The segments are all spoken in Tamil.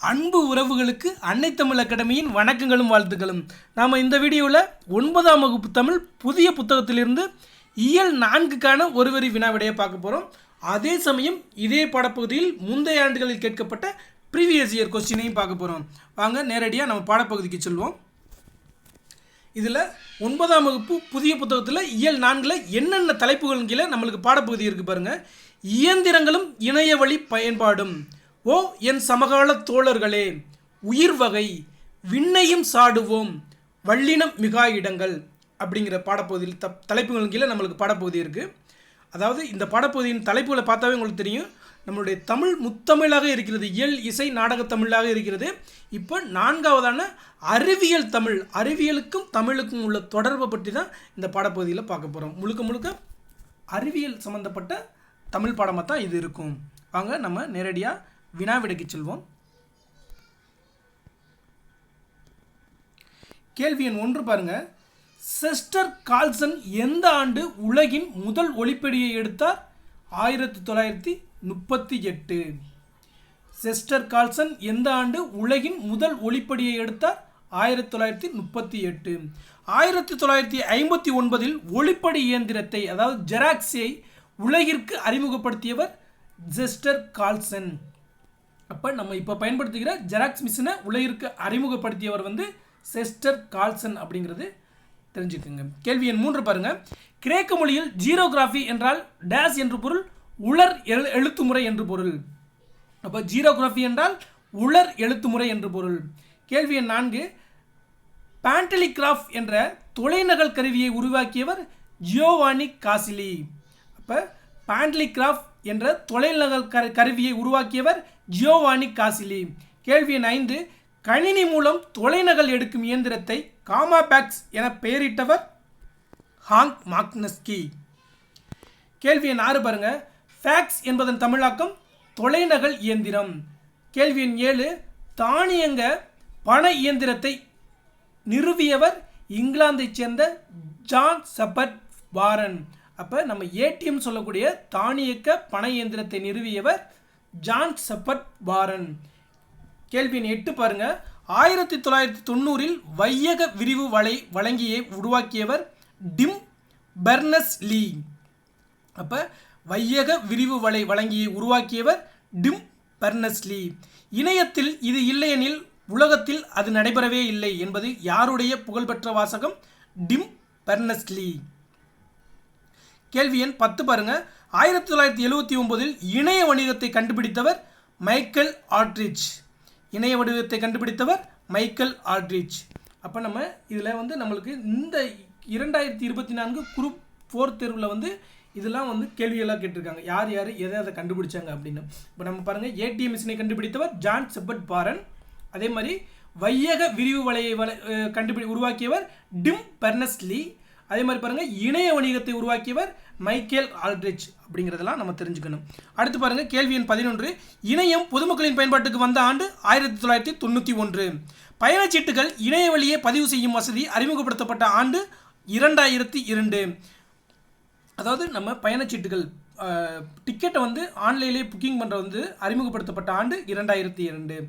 அன்பு உறவுகளுக்கு அன்னை தமிழ் அகாடமியின் வணக்கங்களும் வாழ்த்துக்களும். நாம் இந்த வீடியோவில் 9ஆம் வகுப்பு தமிழ் புதிய புத்தகத்திலிருந்து இயல் 4க்கான ஒரு வரி வினாவிடையை பார்க்க போகிறோம். அதே சமயம் இதே பாடப்பகுதியில் முந்தைய ஆண்டுகளில் கேட்கப்பட்ட ப்ரீவியஸ் இயர் கொஸ்டினையும் பார்க்க போகிறோம். வாங்க நேரடியாக நம்ம பாடப்பகுதிக்கு செல்வோம். இதில் 9ஆம் வகுப்பு புதிய புத்தகத்தில் இயல் 4ல் என்னென்ன தலைப்புகள் கீழே நம்மளுக்கு பாடப்பகுதி இருக்குது பாருங்கள். இயந்திரங்களும் இணைய வழி பயன்பாடும், ஓ என் சமகால தோழர்களே, உயிர் வகை, விண்ணையும் சாடுவோம், வல்லினம் மிகா இடங்கள் அப்படிங்கிற பாடப்பகுதியில் தலைப்புகள் கீழே நம்மளுக்கு பாடப்பகுதி இருக்குது. அதாவது இந்த பாடப்பகுதியின் தலைப்புகளை பார்த்தாவே உங்களுக்கு தெரியும், நம்மளுடைய தமிழ் முத்தமிழாக இருக்கிறது, இயல் இசை நாடக தமிழாக இருக்கிறது. இப்போ 4வதான அறிவியல் தமிழ், அறிவியலுக்கும் தமிழுக்கும் உள்ள தொடர்பை பற்றி தான் இந்த பாடப்பகுதியில் பார்க்க போகிறோம். முழுக்க முழுக்க அறிவியல் சம்மந்தப்பட்ட தமிழ் பாடமாக தான் இது இருக்கும். வாங்க நம்ம நேரடியாக வினாவிடைக்கு செல்வோம். கேள்வி எண் 1 பாருங்க. செஸ்டர் கால்சன் எந்த ஆண்டு உலகின் முதல் ஒளிப்பெடியை எடுத்தார்? 1938. செஸ்டர் கால்சன் எந்த ஆண்டு உலகின் முதல் ஒளிப்படியை எடுத்தார்? 1938. 1959 ஒளிப்படி இயந்திரத்தை, அதாவது ஜெராக்ஸை உலகிற்கு அறிமுகப்படுத்தியவர் செஸ்டர் கால்சன். அப்போ நம்ம இப்போ பயன்படுத்துகிற ஜெராக்ஸ் மிஷினை உலகிற்கு அறிமுகப்படுத்தியவர் செஸ்டர் கால்சன் அப்படிங்கிறது தெரிஞ்சுக்குங்க. கேள்வி எண் 3 பாருங்க. கிரேக்க மொழியில் ஜீரோகிராஃபி என்றால் டேஸ் என்று பொருள், உலர் எழுத்துமுறை என்று பொருள். அப்போ ஜீரோகிராஃபி என்றால் உலர் எழுத்துமுறை என்று பொருள். கேள்வி எண் 4. பேண்டலிகிராஃப் என்ற தொலைநகல் கருவியை உருவாக்கியவர் ஜியோவானி காசிலி. அப்போ பேண்டலிகிராஃப் என்ற தொலைநகல் கருவியை உருவாக்கியவர் ஜியோவானி காசிலி. கேள்வி எண் 5. கணினி மூலம் தொலைநகல் எடுக்கும் இயந்திரத்தை காமாபேக்ஸ் என பெயரிட்டவர் ஹாங்க் மாக்னஸ்கி. கேள்வி எண் 6 பாருங்க. ஃபேக்ஸ் என்பதன் தமிழாக்கம் தொலைநகல் இயந்திரம். கேள்வி எண் 7. தானியங்க பண இயந்திரத்தை நிறுவியவர் இங்கிலாந்தைச் சேர்ந்த ஜான் செப்பர்ட் வாரன். அப்போ நம்ம ஏடிஎம் சொல்லக்கூடிய தானியக்க பண இயந்திரத்தை நிறுவியவர் ஜான் செப்பர்ட் வாரன். கேள்வி எண் 8 பாருங்க. 1990 வையக விரிவு வழங்கியை உருவாக்கியவர் டிம் பெர்னஸ்-லீ. அப்போ வையக விரிவு வழங்கியை உருவாக்கியவர் டிம் பெர்னஸ்-லீ. இணையத்தில் இது இல்லையெனில் உலகத்தில் அது நடைபெறவே இல்லை என்பது யாருடைய புகழ்பெற்ற வாசகம்? டிம் பெர்னஸ்-லீ. கேள்வி எண் 10 பாருங்க. 1979 இணைய வணிகத்தை கண்டுபிடித்தவர் மைக்கேல் ஆல்ட்ரிச். இணைய வடிவத்தை கண்டுபிடித்தவர் மைக்கேல் ஆல்ட்ரிச். அப்போ நம்ம இதில் நம்மளுக்கு இந்த 2024 குரூப் 4 தேர்வில் இதெல்லாம் கேள்வியெல்லாம் கேட்டிருக்காங்க. யார் யார் எதை அதை கண்டுபிடிச்சாங்க அப்படின்னு. இப்போ நம்ம பாருங்கள், ஏடிஎம் மிஷினை கண்டுபிடித்தவர் ஜான் செப்பர்ட் வாரன். அதே மாதிரி வையக விரிவு வலையை உருவாக்கியவர் டிம் பெர்னஸ்-லீ. அதே மாதிரி பாருங்கள், இணைய வணிகத்தை உருவாக்கியவர் மைக்கேல் ஆல்ட்ரிச் அப்படிங்கிறதெல்லாம் நம்ம தெரிஞ்சுக்கணும். அடுத்து பாருங்கள், கேள்வி எண் 11. இணையம் பொதுமக்களின் பயன்பாட்டுக்கு வந்த ஆண்டு 1991. பயணச்சீட்டுகள் இணைய வழியே பதிவு செய்யும் வசதி அறிமுகப்படுத்தப்பட்ட ஆண்டு 2002. அதாவது நம்ம பயணச்சீட்டுகள் டிக்கெட்டை ஆன்லைன்லேயே புக்கிங் பண்ணுறது அறிமுகப்படுத்தப்பட்ட ஆண்டு 2002.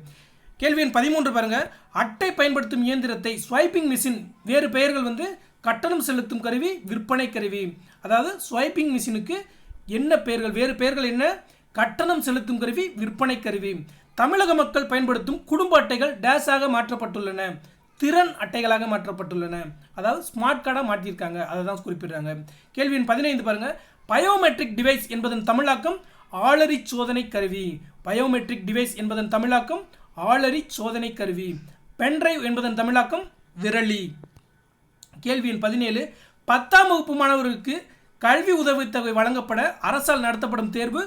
கேள்வி எண் 13 பாருங்கள். அட்டை பயன்படுத்தும் இயந்திரத்தை ஸ்வைப்பிங் மிஷின், வேறு பெயர்கள் கட்டணம் செலுத்தும் கருவி, விற்பனை கருவி. அதாவது ஸ்வைப்பிங் மிஷினுக்கு என்ன பெயர்கள், வேறு பெயர்கள் என்ன? கட்டணம் செலுத்தும் கருவி, விற்பனை கருவி. தமிழக மக்கள் பயன்படுத்தும் குடும்ப அட்டைகள் டேஸாக மாற்றப்பட்டுள்ளன, திறன் அட்டைகளாக மாற்றப்பட்டுள்ளன. அதாவது ஸ்மார்ட் கார்டாக மாற்றியிருக்காங்க, அதை தான் குறிப்பிடுறாங்க. கேள்வி எண் 15 பாருங்கள். பயோமெட்ரிக் டிவைஸ் என்பதன் தமிழாக்கம் ஆளறி சோதனை கருவி. பயோமெட்ரிக் டிவைஸ் என்பதன் தமிழாக்கம் ஆளறி சோதனை கருவி. பென்டிரைவ் என்பதன் தமிழாக்கம் விரலி. கேள்வி எண் 17. 10ஆம் வகுப்பு மாணவர்களுக்கு கல்வி உதவித்தொகை வழங்கப்பட அரசால் நடத்தப்படும் தேர்வு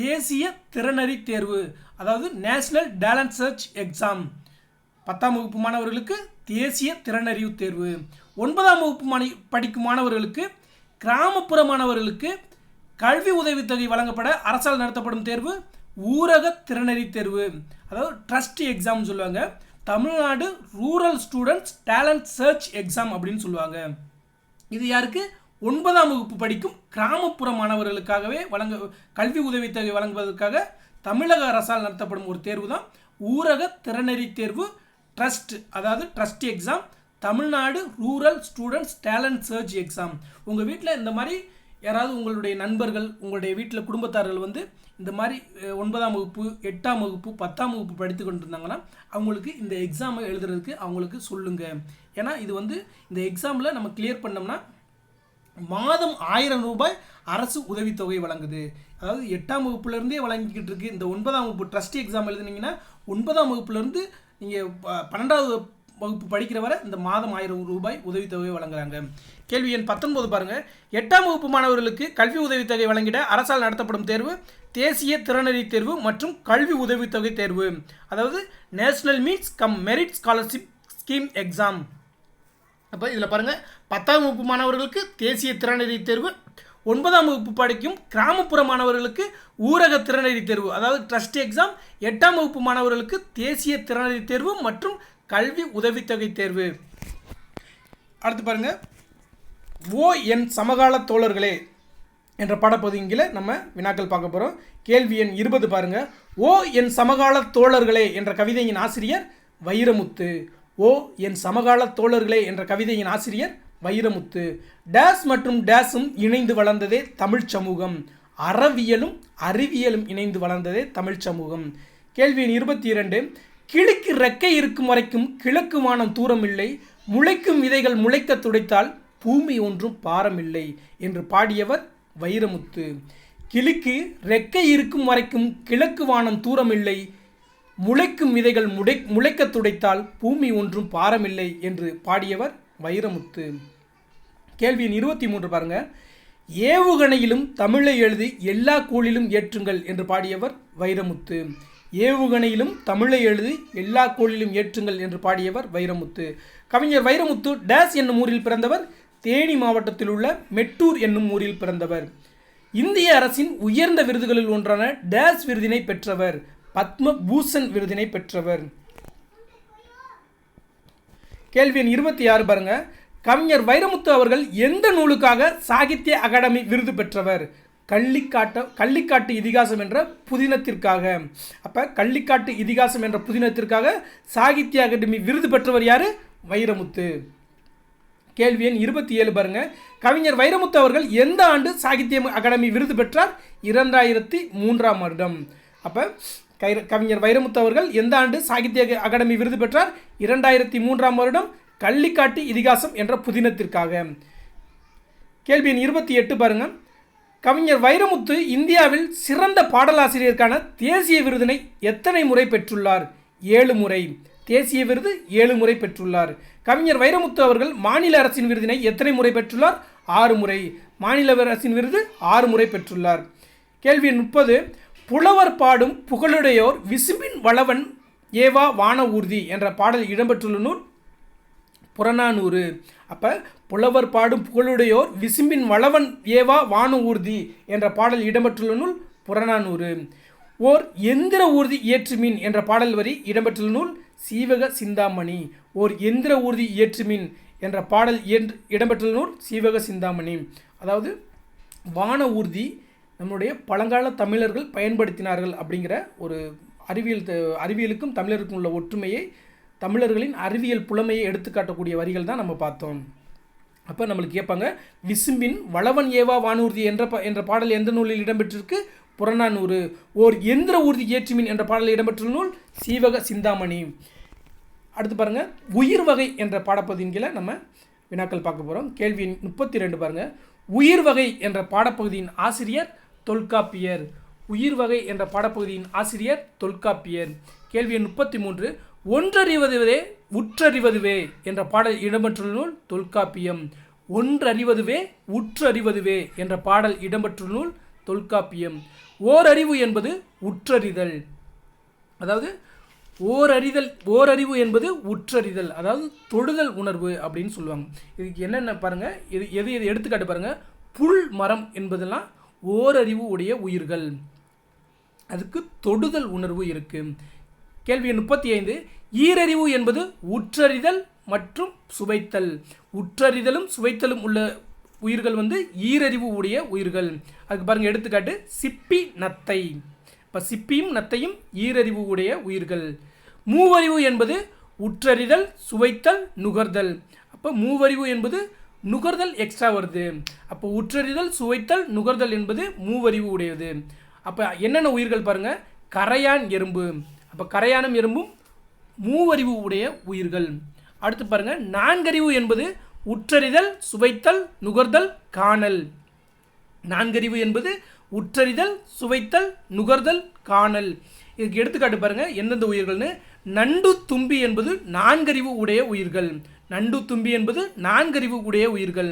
தேசிய திறனறி தேர்வு, அதாவது நேஷனல் டேலண்ட் சர்ச் எக்ஸாம். 10ஆம் வகுப்பு மாணவர்களுக்கு தேசிய திறனறிவு தேர்வு. 9ஆம் வகுப்பு படிக்கும் மாணவர்களுக்கு, கிராமப்புற மாணவர்களுக்கு கல்வி உதவித்தொகை வழங்கப்பட அரசால் நடத்தப்படும் தேர்வு ஊரக திறனறி தேர்வு, அதாவது ட்ரஸ்ட் எக்ஸாம் சொல்லுவாங்க. Tamil Nadu rural students talent search exam அப்படின்னு சொல்லுவாங்க. இது யாருக்கு? 9ஆம் வகுப்பு படிக்கும் கிராமப்புற மாணவர்களுக்காகவே கல்வி உதவித்தொகை வழங்குவதற்காக தமிழக அரசால் நடத்தப்படும் ஒரு தேர்வு தான் ஊரக திறனறி தேர்வு ட்ரஸ்ட், அதாவது trust exam, Tamil Nadu rural students talent search exam. உங்கள் வீட்டில் இந்த மாதிரி யாராவது உங்களுடைய நண்பர்கள், உங்களுடைய வீட்டில் குடும்பத்தார்கள் வந்து இந்த மாதிரி 9ஆம் வகுப்பு 8ஆம் வகுப்பு 10ஆம் வகுப்பு படித்து கொண்டிருந்தாங்கன்னா அவங்களுக்கு இந்த எக்ஸாமை எழுதுறதுக்கு அவங்களுக்கு சொல்லுங்கள். ஏன்னா இது வந்து இந்த எக்ஸாமில் நம்ம கிளியர் பண்ணோம்னா மாதம் 1000 ரூபாய் அரசு உதவித்தொகை வழங்குது. அதாவது 8ஆம் வகுப்புலேருந்தே வழங்கிக்கிட்டு இருக்கு. இந்த 9ஆம் வகுப்பு ட்ரஸ்ட் எக்ஸாம் எழுதுனீங்கன்னா 9ஆம் வகுப்புலேருந்து நீங்கள் 12வது வகுப்பு படிக்கிற வரை இந்த மாதம் 1000 ரூபாய் உதவித்தொகை வழங்குறாங்க. கேள்வி எண் 19 பாருங்கள். 8ஆம் வகுப்பு மாணவர்களுக்கு கல்வி உதவித்தொகை வழங்கிட அரசால் நடத்தப்படும் தேர்வு தேசிய திறனறி தேர்வு மற்றும் கல்வி உதவித்தொகை தேர்வு, அதாவது national meets come merit scholarship scheme exam. அப்போ இதில் பாருங்கள், 10ஆம் வகுப்பு மாணவர்களுக்கு தேசிய திறனறி தேர்வு, 9ஆம் வகுப்பு படிக்கும் கிராமப்புற மாணவர்களுக்கு ஊரக திறனறி தேர்வு, அதாவது ட்ரஸ்ட் எக்ஸாம், 8ஆம் வகுப்பு மாணவர்களுக்கு தேசிய திறனறி தேர்வு மற்றும் கல்வி உதவித்தொகை தேர்வு. அடுத்து பாருங்கள், ஓ என் சமகால தோழர்களே என்ற பாடப்பகுதியில் நம்ம வினாக்கள் பார்க்க போகிறோம். கேள்வி எண் 20 பாருங்கள். ஓ என் சமகால தோழர்களே என்ற கவிதையின் ஆசிரியர் வைரமுத்து. ஓ என் சமகால தோழர்களே என்ற கவிதையின் ஆசிரியர் வைரமுத்து. டேஸ் மற்றும் டேஸும் இணைந்து வளர்ந்ததே தமிழ் சமூகம். அறவியலும் அறிவியலும் இணைந்து வளர்ந்ததே தமிழ் சமூகம். கேள்வி எண் 22. கிளிக்கு ரெக்கை இருக்கும் வரைக்கும் கிழக்கு வானம் தூரம் இல்லை, முளைக்கும் விதைகள் முளைக்க துடைத்தால் பூமி ஒன்றும் பாரமில்லை என்று பாடியவர் வைரமுத்து. கிளிக்கு ரெக்கை இருக்கும் வரைக்கும் கிழக்கு வானம் தூரம் இல்லை, முளைக்கும் விதைகள் முளைக்க துடைத்தால் பூமி ஒன்றும் பாரமில்லை என்று பாடியவர் வைரமுத்து. கேள்வி 23 பாருங்க. ஏவுகணையிலும் தமிழை எழுதி எல்லா கோளிலும் ஏற்றுங்கள் என்று பாடியவர் வைரமுத்து. ஏவுகணையிலும் தமிழை எழுதி எல்லா கோளிலும் ஏற்றுங்கள் என்று பாடியவர் வைரமுத்து. கவிஞர் வைரமுத்து டேஸ் என்னும் ஊரில் பிறந்தவர். தேனி மாவட்டத்தில் உள்ள மெட்டூர் என்னும் ஊரில் பிறந்தவர். இந்திய அரசின் உயர்ந்த விருதுகளில் ஒன்றான டேஸ் விருதினை பெற்றவர். பத்ம பூஷன் விருதினை பெற்றவர். கேள்வி எண் 26 பாருங்க. கவிஞர் வைரமுத்து அவர்கள் எந்த நூலுக்காக சாகித்ய அகாடமி விருது பெற்றவர்? கள்ளிக்காட்டு இதிகாசம் என்ற புதினத்திற்காக. அப்போ கள்ளிக்காட்டு இதிகாசம் என்ற புதினத்திற்காக சாகித்ய அகாடமி விருது பெற்றவர் யார்? வைரமுத்து. கேள்வி எண் 27 பாருங்க. கவிஞர் வைரமுத்து அவர்கள் எந்த ஆண்டு சாகித்ய அகாடமி விருது பெற்றார்? 2003ஆம் வருடம். அப்போ கவிஞர் வைரமுத்து அவர்கள் எந்த ஆண்டு சாகித்ய அகாடமி விருது பெற்றார்? 2003ஆம் வருடம், கள்ளிக்காட்டு இதிகாசம் என்ற புதினத்திற்காக. கேள்வி எண் 28 பாருங்க. கவிஞர் வைரமுத்து இந்தியாவில் சிறந்த பாடலாசிரியருக்கான தேசிய விருதினை எத்தனை முறை பெற்றுள்ளார்? 7 முறை. தேசிய விருது 7 முறை பெற்றுள்ளார். கவிஞர் வைரமுத்து அவர்கள் மாநில அரசின் விருதினை எத்தனை முறை பெற்றுள்ளார்? 6 முறை. மாநில அரசின் விருது 6 முறை பெற்றுள்ளார். கேள்வி 30. புலவர் பாடும் புகழுடையோர் விசும்பின் வளவன் ஏவா வான ஊர்தி என்ற பாடல் இடம்பெற்றுள்ள நூல் புறநானூறு. அப்போ புலவர் பாடும் புகழுடையோர் விசும்பின் வளவன் ஏவா வான ஊர்தி என்ற பாடல் இடம்பெற்றுள்ள நூல் புறநானூறு. ஓர் எந்திர ஊர்தி இயற்றுமின் என்ற பாடல் வரி இடம்பெற்றுள்ள நூல் சீவக சிந்தாமணி. ஓர் எந்திர ஊர்தி இயற்றுமின் என்ற பாடல் இடம்பெற்றுள்ள நூல் சீவக சிந்தாமணி. அதாவது வான ஊர்தி நம்முடைய பழங்கால தமிழர்கள் பயன்படுத்தினார்கள் அப்படிங்கிற ஒரு அறிவியலுக்கும் தமிழருக்கும் உள்ள ஒற்றுமையை, தமிழர்களின் அறிவியல் புலமையை எடுத்துக்காட்டக்கூடிய வரிகள் தான் நம்ம பார்த்தோம். அப்போ நம்மளுக்கு கேட்பாங்க, விசும்பின் வளவன் ஏவா வானூர்தி என்ற பாடல் எந்த நூலில் இடம்பெற்றிருக்கு? புறநானூறு. ஓர் எந்திர ஊர்தி இயற்றுமின் என்ற பாடல் இடம்பெற்றுள்ள நூல் சீவக சிந்தாமணி. அடுத்து பாருங்கள், உயிர் வகை என்ற பாடப்பகுதியின் கீழே நம்ம வினாக்கள் பார்க்க போகிறோம். கேள்வி 32 பாருங்கள். உயிர் வகை என்ற பாடப்பகுதியின் ஆசிரியர் தொல்காப்பியர். உயிர் வகை என்ற பாடப்பகுதியின் ஆசிரியர் தொல்காப்பியர். கேள்வி 33. ஒன்றறிவதுவே உற்றறிவதுவே என்ற பாடல் இடம்பெற்றுள்ள நூல் தொல்காப்பியம். ஒன்றறிவதுவே உற்றறிவதுவே என்ற பாடல் இடம்பெற்றுள்ள நூல் தொல்காப்பியம். ஓரறிவு என்பது உற்றறிதல். அதாவது ஓரறிவு என்பது உற்றறிதல், அதாவது தொடுதல் உணர்வு அப்படின்னு சொல்லுவாங்க. இதுக்கு என்னென்ன பாருங்கள், எது எடுத்துக்காட்டு பாருங்கள். புல் மரம் என்பதெல்லாம் ஓரறிவு உடைய உயிர்கள், அதுக்கு தொடுதல் உணர்வு இருக்குது. கேள்வி 35. ஈரறிவு என்பது உற்றறிதல் மற்றும் சுவைத்தல். உற்றறிதலும் சுவைத்தலும் உள்ள உயிர்கள் ஈரறிவு உடைய உயிர்கள். அதுக்கு பாருங்கள் எடுத்துக்காட்டு சிப்பி நத்தை. இப்போ சிப்பியும் நத்தையும் ஈரறிவு உடைய உயிர்கள். மூவறிவு என்பது உற்றறிதல், சுவைத்தல், நுகர்தல். அப்போ மூவறிவு என்பது நுகர்தல் எக்ஸ்ட்ரா வருது. அப்போ உற்றறிதல், சுவைத்தல், நுகர்தல் என்பது மூவறிவு உடையது. அப்போ என்னென்ன உயிர்கள் பாருங்கள், கரையான் எறும்பு. அப்போ கரையானும் எறும்பும் மூவறிவு உடைய உயிர்கள். அடுத்து பாருங்கள், நான்கறிவு என்பது உற்றறிதல், சுவைத்தல், நுகர்தல், காணல். நான்கறிவு என்பது உற்றறிதல், சுவைத்தல், நுகர்தல், காணல். இதுக்கு எடுத்துக்காட்டு பாருங்கள் எந்தெந்த உயிர்கள்னு. நண்டு தும்பி என்பது நான்கறிவு உடைய உயிர்கள். நண்டு தும்பி என்பது நான்கறிவு உடைய உயிர்கள்.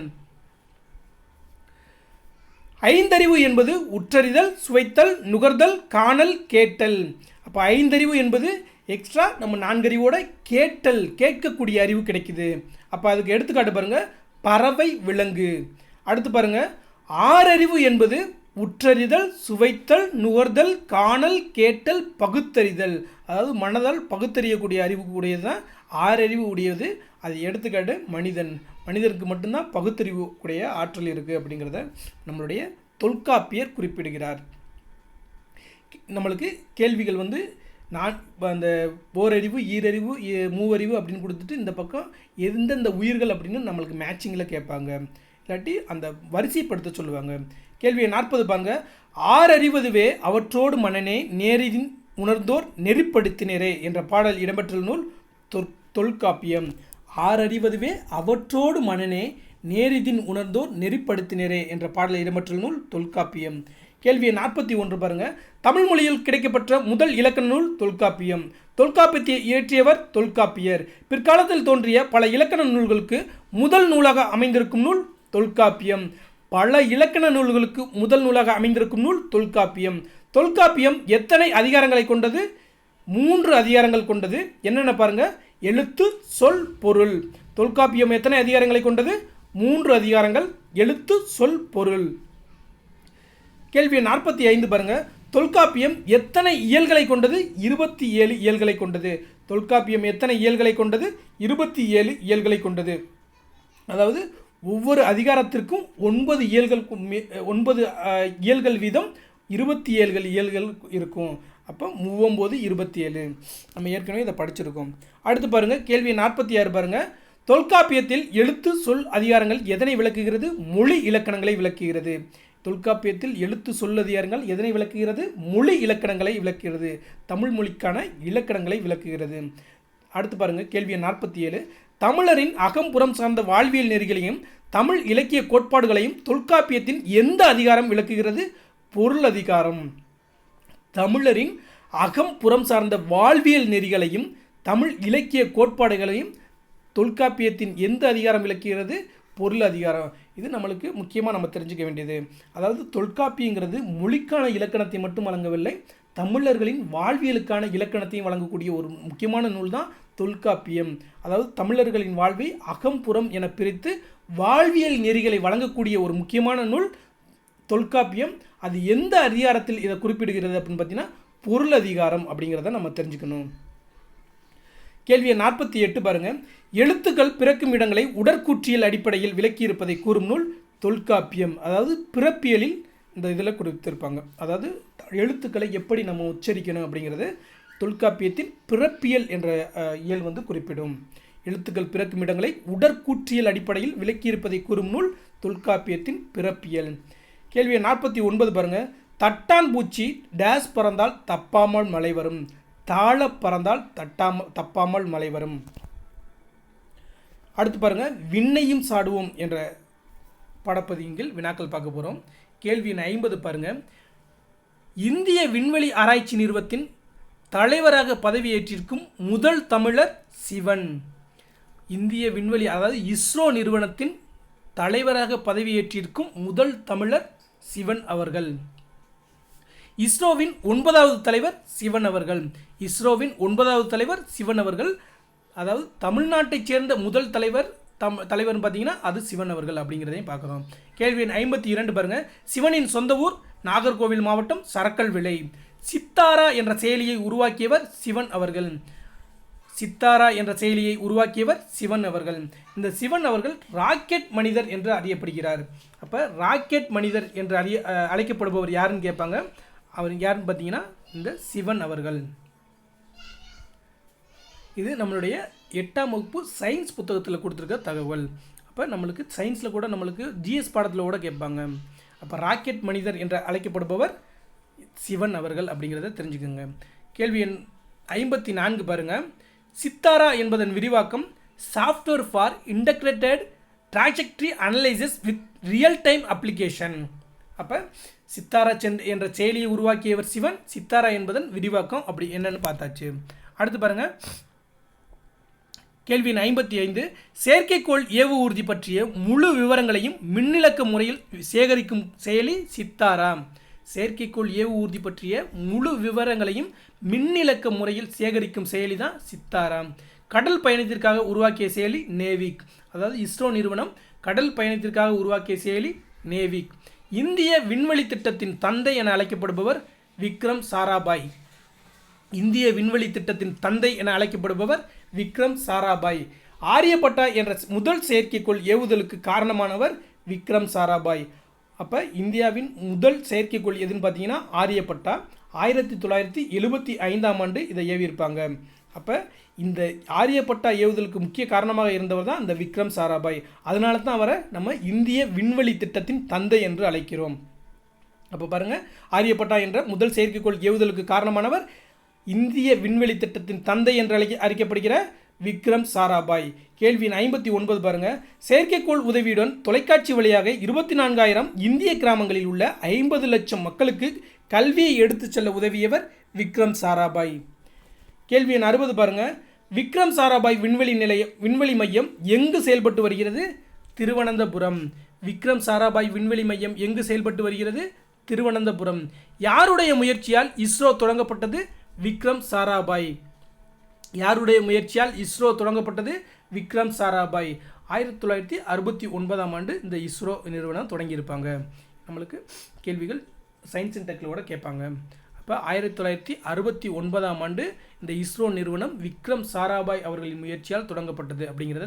ஐந்தறிவு என்பது உற்றறிதல், சுவைத்தல், நுகர்தல், காணல், கேட்டல். அப்போ ஐந்தறிவு என்பது எக்ஸ்ட்ரா நம்ம நான்கறிவோட கேட்டல், கேட்கக்கூடிய அறிவு கிடைக்குது. அப்போ அதுக்கு எடுத்துக்காட்டு பாருங்கள், பறவை, விலங்கு. அடுத்து பாருங்கள், ஆறறிவு என்பது உற்றறிதல், சுவைத்தல், நுகர்தல், காணல், கேட்டல், பகுத்தறிதல். அதாவது மனதால் பகுத்தறியக்கூடிய அறிவு உடையது தான் ஆறறிவு உடையது. அது எடுத்துக்காட்டு மனிதன். மனிதருக்கு மட்டும்தான் பகுத்தறிவு உடைய ஆற்றல் இருக்குது அப்படிங்கிறத நம்மளுடைய தொல்காப்பியர் குறிப்பிடுகிறார். நம்மளுக்கு கேள்விகள் வந்து நான் அந்த ஓரறிவு, ஈரறிவு, மூவறிவு அப்படின்னு கொடுத்துட்டு இந்த பக்கம் எந்தெந்த உயிர்கள் அப்படின்னு நம்மளுக்கு மேட்சிங்கில் கேட்பாங்க. இல்லாட்டி அந்த வரிசைப்படுத்த சொல்லுவாங்க. கேள்வி 40 பாருங்க. ஆறறிவதுவே அவற்றோடு மனனே நேரின் உணர்ந்தோர் நெறிப்படுத்தினரே என்ற பாடல் இடம்பெற்றுள்ள நூல் தொல்காப்பியம். ஆறறிவதுவே அவற்றோடு மனனே நேரிதின் உணர்ந்தோர் நெறிப்படுத்தினரே என்ற பாடல் இடம்பெற்றுள்ள நூல் தொல்காப்பியம். கேள்வி 41 பாருங்க. தமிழ் மொழியில் கிடைக்கப்பெற்ற முதல் இலக்கண நூல் தொல்காப்பியம். தொல்காப்பியத்தை இயற்றியவர் தொல்காப்பியர். பிற்காலத்தில் தோன்றிய பல இலக்கண நூல்களுக்கு முதல் நூலாக அமைந்திருக்கும் நூல் தொல்காப்பியம். பல இலக்கண நூல்களுக்கு முதல் நூலாக அமைந்திருக்கும் நூல் தொல்காப்பியம். தொல்காப்பியம் எத்தனை அதிகாரங்களை கொண்டது? 3 அதிகாரங்கள் கொண்டது. என்னென்ன பாருங்க, எழுத்து, சொல், பொருள். தொல்காப்பியம் எத்தனை அதிகாரங்களை கொண்டது? 3 அதிகாரங்கள், எழுத்து, சொல், பொருள். கேள்வி 45 பாருங்க. தொல்காப்பியம் எத்தனை இயல்களை கொண்டது? 27 இயல்களை கொண்டது. தொல்காப்பியம் எத்தனை இயல்களை கொண்டது? 27 இயல்களை கொண்டது. அதாவது ஒவ்வொரு அதிகாரத்திற்கும் 9 இயல்கள் வீதம் 27 இயல்கள் இருக்கும். அப்போ 9 27. நம்ம ஏற்கனவே இதை படிச்சிருக்கோம். அடுத்து பாருங்க, கேள்வி 46 பாருங்க. தொல்காப்பியத்தில் எழுத்து, சொல் அதிகாரங்கள் எதனை விளக்குகிறது? மொழி இலக்கணங்களை விளக்குகிறது. தொல்காப்பியத்தில் எழுத்து, சொல் அதிகாரங்கள் எதனை விளக்குகிறது? மொழி இலக்கணங்களை விளக்குகிறது. தமிழ் மொழிக்கான இலக்கணங்களை விளக்குகிறது. அடுத்து பாருங்க, கேள்வி 47. தமிழரின் அகம்புறம் சார்ந்த வாழ்வியல் நெறிகளையும் தமிழ் இலக்கிய கோட்பாடுகளையும் தொல்காப்பியத்தின் எந்த அதிகாரம் விளக்குகிறது? பொருள் அதிகாரம். தமிழரின் அகம்புறம் சார்ந்த வாழ்வியல் நெறிகளையும் தமிழ் இலக்கிய கோட்பாடுகளையும் தொல்காப்பியத்தின் எந்த அதிகாரம் விளக்குகிறது? பொருள் அதிகாரம். இது நம்மளுக்கு முக்கியமாக நம்ம தெரிஞ்சுக்க வேண்டியது. அதாவது தொல்காப்பியங்கிறது மொழிக்கான இலக்கணத்தை மட்டும் வழங்கவில்லை, தமிழர்களின் வாழ்வியலுக்கான இலக்கணத்தையும் வழங்கக்கூடிய ஒரு முக்கியமான நூல் தான் தொல்காப்பியம். அதாவது தமிழர்களின் வாழ்வை அகம்புறம் என பிரித்து வாழ்வியல் நெறிகளை வழங்கக்கூடிய ஒரு முக்கியமான நூல் தொல்காப்பியம். அது எந்த அதிகாரத்தில் இதை குறிப்பிடுகிறது அப்படின்னு பார்த்தீங்கன்னா பொருள் அதிகாரம் அப்படிங்கிறத நம்ம தெரிஞ்சுக்கணும். கேள்வி 48 பாருங்க. எழுத்துக்கள் பிறக்கும் இடங்களை உடற்கூற்றியல் அடிப்படையில் விளக்கியிருப்பதை கூறும் நூல் தொல்காப்பியம். அதாவது பிறப்பியலில் இந்த இதில் கொடுத்திருப்பாங்க. அதாவது எழுத்துக்களை எப்படி நம்ம உச்சரிக்கணும் அப்படிங்கிறது தொல்காப்பியத்தின் பிறப்பியல் என்ற இயல் வந்து குறிப்பிடும். எழுத்துக்கள் பிறக்கும் இடங்களை உடற்கூற்றியல் அடிப்படையில் விளக்கியிருப்பதை கூறும் நூல் தொல்காப்பியத்தின் பிறப்பியல். கேள்வி 49 பாருங்க. தட்டான் பூச்சி டேஸ் பறந்தால் தப்பாமல் மழை வரும். தாழ பறந்தால் தப்பாமல் மழை வரும். அடுத்து பாருங்க, விண்ணையும் சாடுவோம் என்ற படப்பதியில் வினாக்கள் பார்க்க போகிறோம். கேள்வி 50 பாருங்க. இந்திய விண்வெளி ஆராய்ச்சி நிறுவனத்தின் தலைவராக பதவியேற்றிருக்கும் முதல் தமிழர் சிவன். இந்திய விண்வெளி அதாவது இஸ்ரோ நிறுவனத்தின் தலைவராக பதவியேற்றிருக்கும் முதல் தமிழர் சிவன் அவர்கள். இஸ்ரோவின் 9வது தலைவர் சிவன் அவர்கள். இஸ்ரோவின் 9வது தலைவர் சிவன் அவர்கள். அதாவது தமிழ்நாட்டைச் சேர்ந்த முதல் தலைவர்னு பார்த்தீங்கன்னா அது சிவன் அவர்கள் அப்படிங்கிறதையும் பார்க்குறோம். கேள்வி 52 பாருங்க. சிவனின் சொந்த ஊர் நாகர்கோவில் மாவட்டம் சரக்கல்விளை. சித்தாரா என்ற செயலியை உருவாக்கியவர் சிவன் அவர்கள். சித்தாரா என்ற செயலியை உருவாக்கியவர் சிவன் அவர்கள். இந்த சிவன் அவர்கள் ராக்கெட் மனிதர் என்று அறியப்படுகிறார். அப்போ ராக்கெட் மனிதர் என்று அழைக்கப்படுபவர் யாருன்னு கேட்பாங்க. அவர் யாருன்னு பார்த்தீங்கன்னா இந்த சிவன் அவர்கள். இது நம்மளுடைய 8ஆம் வகுப்பு சயின்ஸ் புத்தகத்தில் கொடுத்துருக்க தகவல். அப்போ நம்மளுக்கு சயின்ஸில் கூட நம்மளுக்கு ஜிஎஸ் பாடத்தில் கூட கேட்பாங்க. அப்போ ராக்கெட் மனிதர் என்று அழைக்கப்படுபவர் சிவன் அவர்கள் அப்படிங்கிறத தெரிஞ்சுக்கோங்க. கேள்வி எண் 54 பாருங்கள். சித்தாரா என்பதன் விரிவாக்கம் software for integrated trajectory analysis with real time application. அப்போ சித்தாரா என்ற செயலியை உருவாக்கியவர் சிவன். சித்தாரா என்பதன் விரிவாக்கம் அப்படி என்னன்னு பார்த்தாச்சு. அடுத்து பாருங்கள். கேள்வி 55. செயற்கைக்கோள் ஏவு ஊர்தி பற்றிய முழு விவரங்களையும் மின்னிலக்க முறையில் சேகரிக்கும் செயலி சித்தாரா. செயற்கைக்கோள் ஏவு ஊர்தி பற்றிய முழு விவரங்களையும் மின்னிலக்க முறையில் சேகரிக்கும் செயலி தான் சித்தாரா. கடல் பயணத்திற்காக உருவாக்கிய செயலி நேவிக். அதாவது இஸ்ரோ நிறுவனம் கடல் பயணத்திற்காக உருவாக்கிய செயலி நேவிக். இந்திய விண்வெளி திட்டத்தின் தந்தை என அழைக்கப்படுபவர் விக்ரம் சாராபாய். இந்திய விண்வெளி திட்டத்தின் தந்தை என அழைக்கப்படுபவர் விக்ரம் சாராபாய். ஆரியப்பட்டா என்ற முதல் செயற்கைக்கோள் ஏவுதலுக்கு காரணமானவர் விக்ரம் சாராபாய். அப்போ இந்தியாவின் முதல் செயற்கைக்கோள் எதுன்னு பார்த்தீங்கன்னா ஆரியப்பட்டா. 1975ஆம் ஆண்டு இதை ஏவியிருப்பாங்க. அப்போ இந்த ஆரியப்பட்டா ஏவுதலுக்கு முக்கிய காரணமாக இருந்தவர் தான் இந்த விக்ரம் சாராபாய். அதனால தான் அவரை நம்ம இந்திய விண்வெளி திட்டத்தின் தந்தை என்று அழைக்கிறோம். அப்போ பாருங்கள், ஆரியப்பட்டா என்ற முதல் செயற்கைக்கோள் ஏவுதலுக்கு காரணமானவர் இந்திய விண்வெளி திட்டத்தின் தந்தை என்று அழைக்கப்படுகிற விக்ரம் சாராபாய். கேள்வி 59 பாருங்கள். செயற்கைக்கோள் உதவியுடன் தொலைக்காட்சி வழியாக 24,000 இந்திய கிராமங்களில் உள்ள 50 லட்சம் மக்களுக்கு கல்வியை எடுத்துச் செல்ல உதவியவர் விக்ரம் சாராபாய். கேள்வி 60 பாருங்கள். விக்ரம் சாராபாய் விண்வெளி மையம் எங்கு செயல்பட்டு வருகிறது? திருவனந்தபுரம். விக்ரம் சாராபாய் விண்வெளி மையம் எங்கு செயல்பட்டு வருகிறது? திருவனந்தபுரம். யாருடைய முயற்சியால் இஸ்ரோ தொடங்கப்பட்டது? விக்ரம் சாராபாய். யாருடைய முயற்சியால் இஸ்ரோ தொடங்கப்பட்டது? விக்ரம் சாராபாய். 1969ஆம் ஆண்டு இந்த இஸ்ரோ நிறுவனம் தொடங்கியிருப்பாங்க. நம்மளுக்கு கேள்விகள் சயின்ஸ் அண்ட் டெக்கில் கூட கேட்பாங்க. அப்போ 1969ஆம் ஆண்டு இந்த இஸ்ரோ நிறுவனம் விக்ரம் சாராபாய் அவர்களின் முயற்சியால் தொடங்கப்பட்டது அப்படிங்கிறத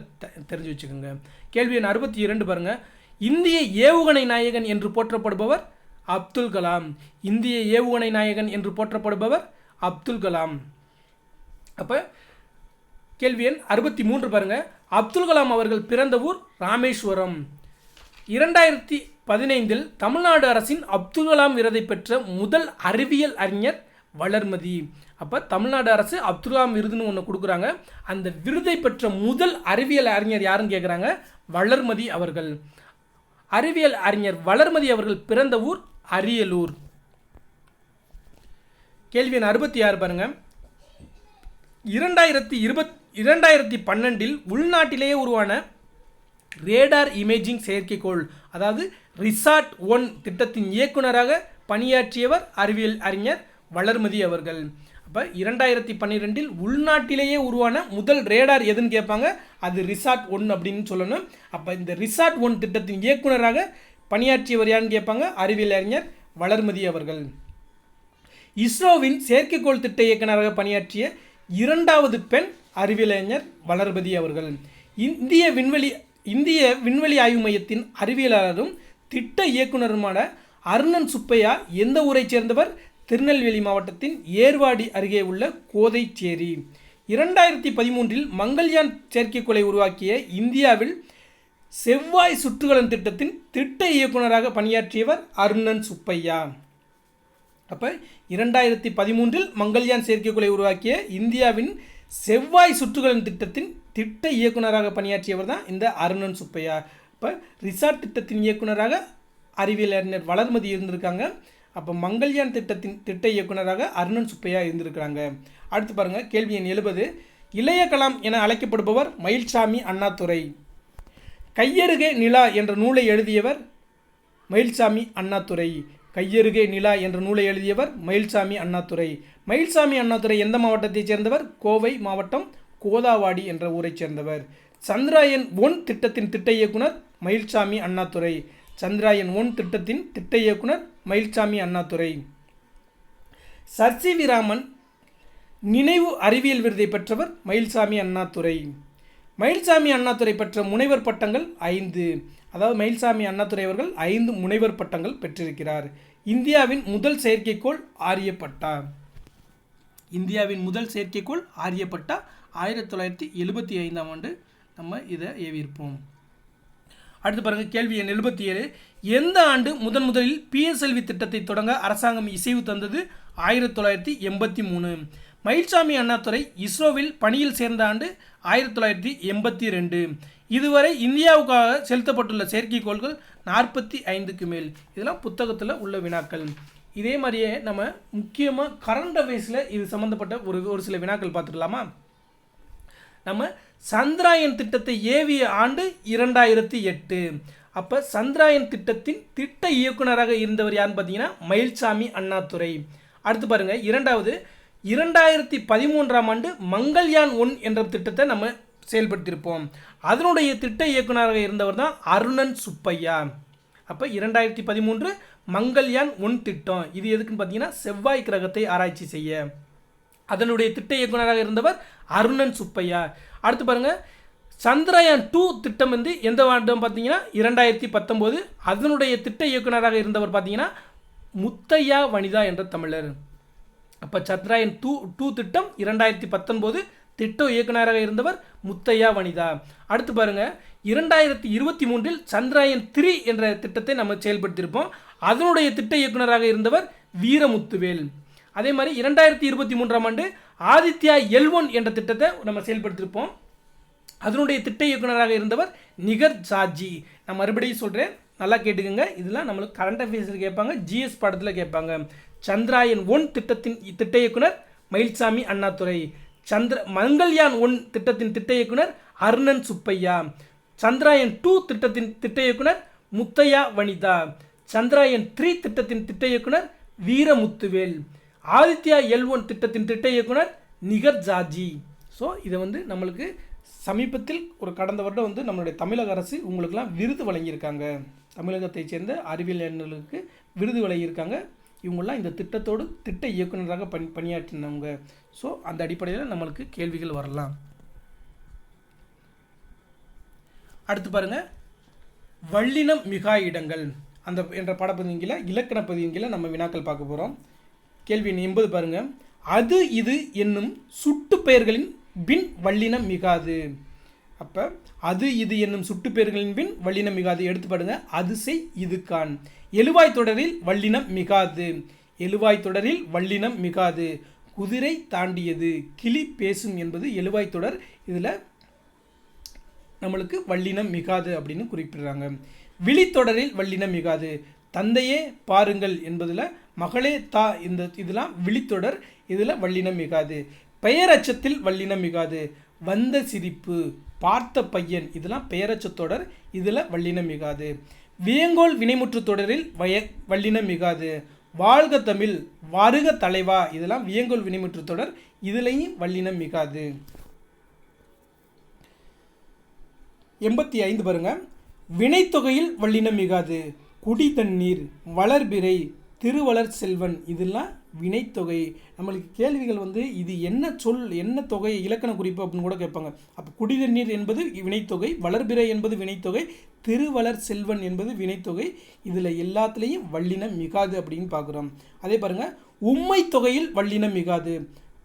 தெரிஞ்சு வச்சுக்கோங்க. கேள்வி எண் 62 பாருங்கள். இந்திய ஏவுகணை நாயகன் என்று போற்றப்படுபவர் அப்துல் கலாம். இந்திய ஏவுகணை நாயகன் என்று போற்றப்படுபவர் அப்துல் கலாம். அப்போ கேள்வி எண் 63 பாருங்கள். அப்துல் கலாம் அவர்கள் பிறந்த ஊர் ராமேஸ்வரம். 2015 தமிழ்நாடு அரசின் அப்துல் கலாம் விருதை பெற்ற முதல் அறிவியல் அறிஞர் வளர்மதி. அப்போ தமிழ்நாடு அரசு அப்துல் கலாம் விருதுன்னு ஒன்று கொடுக்குறாங்க. அந்த விருதை பெற்ற முதல் அறிவியல் அறிஞர் யாருன்னு கேட்குறாங்க? வளர்மதி அவர்கள். அறிவியல் அறிஞர் வளர்மதி அவர்கள் பிறந்த ஊர் அரியலூர். கேள்வி எண் 66 பாருங்கள். 2012 உள்நாட்டிலேயே உருவான ரேடார் இமேஜிங் செயற்கைக்கோள், அதாவது ரிசாட்-1 திட்டத்தின் இயக்குநராக பணியாற்றியவர் அறிவியல் அறிஞர் வளர்மதி அவர்கள். அப்போ 2012 உள்நாட்டிலேயே உருவான முதல் ரேடார் எதுன்னு கேட்பாங்க. அது ரிசாட்-1 அப்படின்னு சொல்லணும். அப்போ இந்த ரிசாட்-1 திட்டத்தின் இயக்குநராக பணியாற்றியவர் யாருன்னு கேட்பாங்க? அறிவியல் அறிஞர் வளர்மதி அவர்கள். இஸ்ரோவின் செயற்கைக்கோள் திட்ட இயக்குநராக பணியாற்றிய 2வது பெண் அறிவியல் அறிஞர் வளர்மதி அவர்கள். இந்திய விண்வெளி ஆய்வு மையத்தின் அறிவியலாளரும் திட்ட இயக்குநருமான அருணன் சுப்பையா எந்த ஊரை சேர்ந்தவர்? திருநெல்வேலி மாவட்டத்தின் ஏர்வாடி அருகே உள்ள கோதைச்சேரி. 2013 மங்கள்யான் செயற்கைக்கோளை உருவாக்கிய இந்தியாவில் செவ்வாய் சுற்றுகலன் திட்டத்தின் திட்ட இயக்குநராக பணியாற்றியவர் அருணன் சுப்பையா. அப்போ 2013 மங்கள்யான் செயற்கைக்கோளை உருவாக்கிய இந்தியாவின் செவ்வாய் சுற்றுகலன் திட்டத்தின் திட்ட இயக்குநராக பணியாற்றியவர் தான் இந்த அருணன் சுப்பையா. இப்போ ரிசாட் திட்டத்தின் இயக்குநராக அறிவியல் அறிஞர் வளர்மதி இருந்திருக்காங்க. அப்போ மங்கள்யான் திட்டத்தின் திட்ட இயக்குநராக அருணன் சுப்பையா இருந்திருக்கிறாங்க. அடுத்து பாருங்கள். கேள்வி எண் 70. இளைய கலாம் என அழைக்கப்படுபவர் மயில்சாமி அண்ணாதுரை. கையருகே நிலா என்ற நூலை எழுதியவர் மயில்சாமி அண்ணாதுரை. கையருகே நிலா என்ற நூலை எழுதியவர் மயில்சாமி அண்ணாதுரை. மயில்சாமி அண்ணாதுரை எந்த மாவட்டத்தைச் சேர்ந்தவர்? கோவை மாவட்டம் கோதாவாடி என்ற ஊரைச் சேர்ந்தவர். சந்திராயன்-1 திட்டத்தின் திட்ட இயக்குனர் மயில்சாமி அண்ணாதுரை. சந்திராயன்-1 திட்டத்தின் திட்ட இயக்குனர் Mylswamy Annadurai. Sir C V Raman நினைவு அறிவியல் விருதை பெற்றவர் மயில்சாமி அண்ணாதுரை. மயில்சாமி அண்ணாதுரை பெற்ற முனைவர் பட்டங்கள் 5. அதாவது மயில்சாமி அண்ணாதுரை அவர்கள் 5 முனைவர் பட்டங்கள் பெற்றிருக்கிறார். இந்தியாவின் முதல் செயற்கைக்கோள் ஆரியப்பட்டா. இந்தியாவின் முதல் செயற்கைக்கோள் ஆரியப்பட்டா 1975ஆம் ஆண்டு நம்ம இதை ஏவியிருப்போம். அடுத்து பாருங்கள், கேள்வி எண் 77. எந்த ஆண்டு முதலில் PSLV திட்டத்தை தொடங்க அரசாங்கம் இசைவு தந்தது? 1983. மயில்சாமி அண்ணாதுரை இஸ்ரோவில் பணியில் சேர்ந்த ஆண்டு 1982. இதுவரை இந்தியாவுக்காக செலுத்தப்பட்டுள்ள செயற்கைக்கோள்கள் 45க்கு மேல். இதெல்லாம் புத்தகத்தில் உள்ள வினாக்கள். இதே மாதிரியே நம்ம முக்கியமாக கரண்ட் அஃபேர்ஸில் இது சம்மந்தப்பட்ட ஒரு சில வினாக்கள் பார்த்துக்கலாமா? நம்ம சந்திராயன் திட்டத்தை ஏவிய ஆண்டு 2008. அப்போ சந்திராயன் திட்டத்தின் திட்ட இயக்குனராக இருந்தவர் யாருன்னு பார்த்தீங்கன்னா மயில்சாமி அண்ணாதுரை. அடுத்து பாருங்கள், இரண்டாவது 2013ஆம் ஆண்டு மங்கள்யான் 1 என்ற திட்டத்தை நம்ம செயல்படுத்தியிருப்போம். அதனுடைய திட்ட இயக்குனராக இருந்தவர் தான் அருணன் சுப்பையா. அப்போ 2013 மங்கள்யான் 1 திட்டம், இது எதுக்குன்னு பார்த்தீங்கன்னா செவ்வாய் கிரகத்தை ஆராய்ச்சி செய்ய. அதனுடைய திட்ட இயக்குனராக இருந்தவர் அருணன் சுப்பையா. அடுத்து பாருங்கள், சந்திரயான் 2 திட்டம் வந்து எந்த ஆண்டும் பார்த்தீங்கன்னா 2019. அதனுடைய திட்ட இயக்குனராக இருந்தவர் பார்த்தீங்கன்னா முத்தையா வனிதா என்ற தமிழர். அப்போ சந்திரயான் 2 திட்டம் 2019, திட்ட இயக்குனராக இருந்தவர் முத்தையா வனிதா. அடுத்து பாருங்கள், 2023 சந்திரயான் 3 என்ற திட்டத்தை நம்ம செயல்படுத்தியிருப்போம். அதனுடைய திட்ட இயக்குனராக இருந்தவர் வீரமுத்துவேல். அதே மாதிரி 2023ஆம் ஆண்டு ஆதித்யா L1 என்ற திட்டத்தை நம்ம செயல்படுத்தியிருப்போம். அதனுடைய திட்ட இயக்குனராக இருந்தவர் நிகர் ஜாஜி. நான் மறுபடியும் சொல்கிறேன், நல்லா கேட்டுக்கோங்க. இதெல்லாம் நம்மளுக்கு கரண்ட் அஃபேர்ஸில் கேட்பாங்க, GS பாடத்தில் கேட்பாங்க. சந்திராயன் 1 திட்டத்தின் திட்ட இயக்குனர் மயில்சாமி அண்ணாதுரை. மங்கள்யான் 1 திட்டத்தின் திட்ட இயக்குனர் அருணன் சுப்பையா. சந்திராயன் 2 திட்டத்தின் திட்ட இயக்குனர் முத்தையா வனிதா. சந்திராயன் 3 திட்டத்தின் திட்ட இயக்குனர் வீரமுத்துவேல். ஆதித்யா L1 திட்டத்தின் திட்ட இயக்குனர் நிகர் ஜாஜி. ஸோ இதை வந்து நம்மளுக்கு சமீபத்தில் கடந்த வருடம் வந்து நம்மளுடைய தமிழக அரசு உங்களுக்கெல்லாம் விருது வழங்கியிருக்காங்க. தமிழகத்தை சேர்ந்த அறிவியலாளர்களுக்கு விருது வழங்கியிருக்காங்க. இவங்கெல்லாம் இந்த திட்டத்தோடு திட்ட இயக்குநராக பணியாற்றினவங்க. ஸோ அந்த அடிப்படையில் நம்மளுக்கு கேள்விகள் வரலாம். அடுத்து பாருங்கள், வல்லினம் மிகா இடங்கள் அந்த என்ற பாடப்பகுதியில் இலக்கண பகுதியில் நம்ம வினாக்கள் பார்க்க போகிறோம். கேள்வி 80 பாருங்கள், அது இது என்னும் சுட்டு பெயர்களின் பின் வல்லினம் மிகாது. அப்போ அது இது என்னும் சுட்டு பெயர்களின் பின் வல்லினம் மிகாது. எடுத்து பாருங்க, அது செய் இது கான். எழுவாய் தொடரில் வல்லினம் மிகாது. எழுவாய் தொடரில் வல்லினம் மிகாது. குதிரை தாண்டியது, கிளி பேசும் என்பது எழுவாய் தொடர். இதில் நம்மளுக்கு வல்லினம் மிகாது அப்படின்னு குறிப்பிடுறாங்க. விழித்தொடரில் வல்லினம் மிகாது. தந்தையே பாருங்கள் என்பதில் மகளே தா, இந்த இதெல்லாம் விழித்தொடர், இதில் வல்லினம் மிகாது. பெயரச்சத்தில் வல்லினம் மிகாது. வந்த சிரிப்பு, பார்த்த பையன், இதெல்லாம் பெயரச்சத்தொடர், இதில் வல்லினம் மிகாது. வியங்கோல் வினைமுற்று தொடரில் வல்லினம் மிகாது. வாழ்க தமிழ், வருக தலைவா, இதெல்லாம் வியங்கோல் வினைமுற்று தொடர், இதுலையும் வல்லினம் மிகாது. 85 பாருங்க, வினைத்தொகையில் வல்லினம் மிகாது. குடி தண்ணீர், வளர்பிறை, திருவளர் செல்வன், இதெல்லாம் வினைத்தொகை. நம்மளுக்கு கேள்விகள் வந்து இது என்ன சொல், என்ன தொகை, இலக்கண குறிப்பு அப்படின்னு கூட கேட்பாங்க. அப்போ குடிதண்ணீர் என்பது வினைத்தொகை, வளர்பிறை என்பது வினைத்தொகை, திருவளர் செல்வன் என்பது வினைத்தொகை. இதில் எல்லாத்துலேயும் வல்லினம் மிகாது அப்படின்னு பார்க்குறோம். அதே பாருங்கள், உம்மை தொகையில் வல்லினம் மிகாது.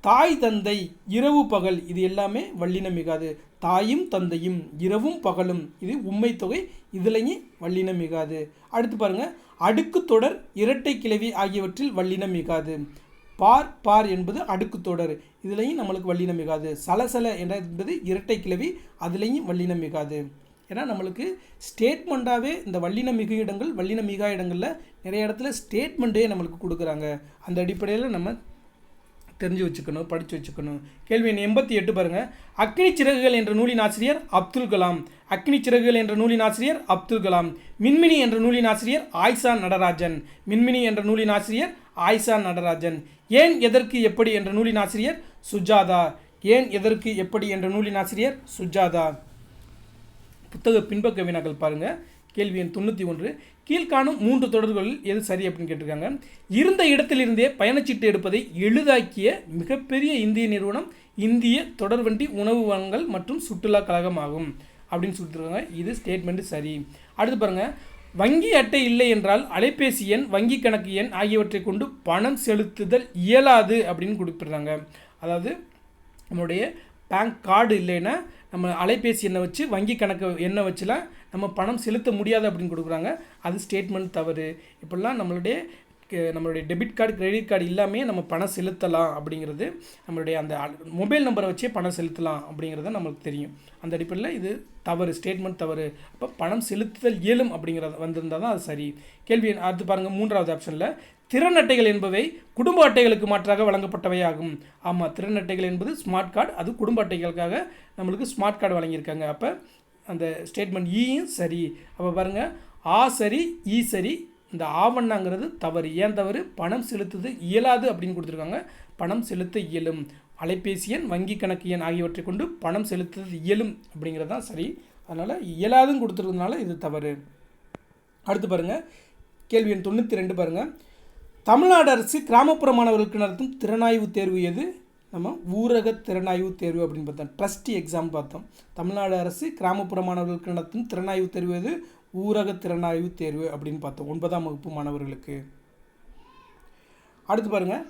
தாய் தந்தை, இரவு பகல், இது எல்லாமே வல்லினம் மிகாது. தாயும் தந்தையும், இரவும் பகலும், இது உம்மை தொகை, இதுலையும் வல்லினம் மிகாது. அடுத்து பாருங்கள், அடுக்கு தொடர், இரட்டை கிளவி ஆகியவற்றில் வல்லினம் மிகாது. பார் பார் என்பது அடுக்கு தொடர், இதுலையும் நம்மளுக்கு வல்லினம் மிகாது. சலசல என்பது இரட்டை கிளவி, அதுலேயும் வல்லினம் மிகாது. ஏன்னா நம்மளுக்கு ஸ்டேட்மெண்ட்டாகவே இந்த வல்லினம் மிகு இடங்கள், வல்லினம் மிகா இடங்களில் நிறைய இடத்துல ஸ்டேட்மெண்ட்டே நம்மளுக்கு கொடுக்குறாங்க. அந்த அடிப்படையில் நம்ம தெரிஞ்சு வச்சுக்கணும், படித்து வச்சுக்கணும். கேள்வி 88 பாருங்கள், அக்னி சிறகுகள் என்ற நூலின் ஆசிரியர் அப்துல் கலாம். அக்னி சிறகுகள் என்ற நூலின் ஆசிரியர் அப்துல் கலாம். மின்மினி என்ற நூலின் ஆசிரியர் ஆயிஷா நடராஜன். மின்மினி என்ற நூலின் ஆசிரியர் ஆயிஷா நடராஜன். ஏன் எதற்கு எப்படி என்ற நூலின் ஆசிரியர் சுஜாதா. ஏன் எதற்கு எப்படி என்ற நூலின் ஆசிரியர் சுஜாதா. புத்தக பின்பக்க வினாக்கள் பாருங்கள். கேள்வி எண் 91, கீழ்காணும் 3 தொடர்களில் எது சரி அப்படின்னு கேட்டிருக்காங்க. இருந்த இடத்திலிருந்தே பயணச்சீட்டு எடுப்பதை எளிதாக்கிய மிகப்பெரிய இந்திய நிறுவனம் இந்திய தொடர்வண்டி உணவு வழங்கல் மற்றும் சுற்றுலா கழகம் ஆகும் அப்படின்னு சொல்லியிருக்காங்க. இது ஸ்டேட்மெண்ட்டு சரி. அடுத்து பாருங்கள், வங்கி அட்டை இல்லை என்றால் அலைபேசி எண், வங்கி கணக்கு எண் ஆகியவற்றை கொண்டு பணம் செலுத்துதல் இயலாது அப்படின்னு குறிப்பிட்றாங்க. அதாவது நம்மளுடைய பேங்க் கார்டு இல்லைன்னா நம்ம அலைபேசி எண்ணை வச்சு வங்கி கணக்கு எண்ணை வச்சுலாம் நம்ம பணம் செலுத்த முடியாது அப்படின்னு கொடுக்குறாங்க. அது ஸ்டேட்மெண்ட் தவறு. இப்படிலாம் நம்மளுடைய டெபிட் கார்டு, கிரெடிட் கார்டு இல்லாமல் நம்ம பணம் செலுத்தலாம் அப்படிங்கிறது, நம்மளுடைய அந்த மொபைல் நம்பரை வச்சே பணம் செலுத்தலாம் அப்படிங்கிறது நம்மளுக்கு தெரியும். அந்த அடிப்படையில் இது தவறு, ஸ்டேட்மெண்ட் தவறு. அப்போ பணம் செலுத்துதல் இயலும் அப்படிங்கிறது வந்திருந்தால் தான் அது சரி. கேள்வி அடுத்து பாருங்கள், 3வது ஆப்ஷனில் திறன் அட்டைகள் என்பவை குடும்ப அட்டைகளுக்கு மாற்றாக வழங்கப்பட்டவை ஆகும். ஆமாம், திறன் அட்டைகள் என்பது ஸ்மார்ட் கார்டு, அது குடும்ப அட்டைகளுக்காக நம்மளுக்கு ஸ்மார்ட் கார்டு வழங்கியிருக்காங்க. அப்போ அந்த ஸ்டேட்மெண்ட் ஈயும் சரி. அப்போ பாருங்கள், ஆ சரி, ஈ சரி. இந்த ஆவண்ணாங்கிறது தவறு. ஏன் தவறு? பணம் செலுத்துது இயலாது அப்படின்னு கொடுத்துருக்காங்க. பணம் செலுத்த இயலும், அலைபேசி எண், வங்கி கணக்கு எண் ஆகியவற்றை கொண்டு பணம் செலுத்துவது இயலும் அப்படிங்கிறது தான் சரி. அதனால் இயலாதுன்னு கொடுத்துருக்கனால இது தவறு. அடுத்து பாருங்கள், கேள்வி எண் 92 பாருங்கள். தமிழ்நாடு அரசு கிராமப்புற மாணவர்களுக்கு நடத்தும் திறனாய்வு தேர்வு எது? நம்ம ஊரக திறனாய்வு தேர்வு அப்படின்னு பார்த்தோம். ட்ரஸ்டி எக்ஸாம் பார்த்தோம். தமிழ்நாடு அரசு கிராமப்புற மாணவர்களுக்கு நடத்தும் திறனாய்வு தேர்வு எது? ஊரக திறனாய்வு தேர்வு அப்படின்னு பார்த்தோம், 9ஆம் வகுப்பு மாணவர்களுக்கு. அடுத்து பாருங்கள்,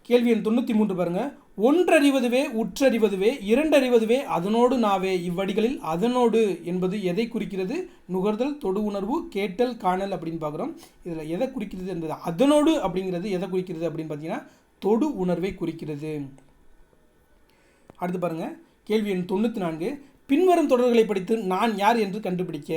கேள்வி எண் 93 பாருங்கள். ஒன்றறிவதுவே உற்றறிவதுவே இரண்டறிவதுவே அதனோடு நாவே இவ்வடிகளில் அதனோடு என்பது எதை குறிக்கிறது? நுகர்தல், தொடு உணர்வு, கேட்டல், காணல் அப்படின்னு பார்க்குறோம். இதில் எதை குறிக்கிறது என்பது அதனோடு அப்படிங்கிறது எதை குறிக்கிறது அப்படின்னு பார்த்தீங்கன்னா தொடு உணர்வை குறிக்கிறது. அடுத்து பாருங்கள், கேள்வி எண் 94. பின்வரும் தொடர்களை படித்து நான் யார் என்று கண்டுபிடிக்க.